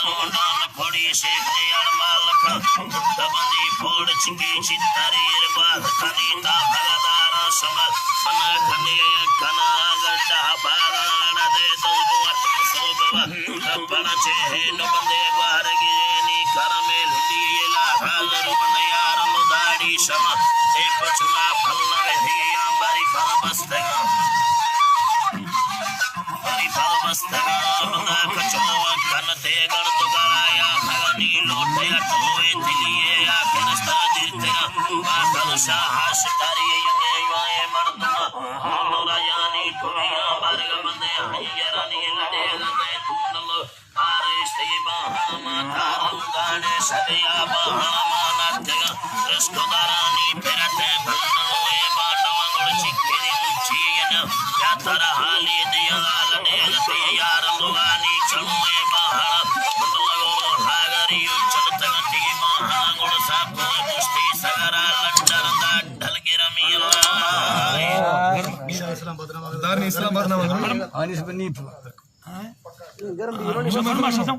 दान फोड़ी शेख ने यार मालक दबंदी फोड़ चिंगी चित्तारीर बाग कनीता भगदारा समर बना खने कना गड्ढा बागान दे दो तुम सोगवा बना चेहे नो बंदे बाहर गिरेनी करमे लुटीला हालर बंदे यार लो दाड़ी शमा ए पछुआ फलवे हिया बारी फल बस्तगा बारी फल बस्तगा बंदा कचो कनते गण तो गया भगनी लोटे टोए दिलिए या केनस्ता दिरतेना बादल शाह तारी ये वाए मर्दमा मोला यानी कोया बारग बंदे हयरानी लड़े गए तुनलो आरे सेबा माता गाने सदिया बहाना नातेगा रसको दारानी पेरते भगनोए बाडवंगल चिक्केरी मुचियना या तारा हाली दिया लड़े गते यार लोगानी चलोए बहाना लगो हागरी चलते गटी बहाना गुण साब मुस्ती सगरा लड्डर दा ढल के रमी इस्लाम बदनाम दार इस्लाम बदनाम हानिस बनी गरम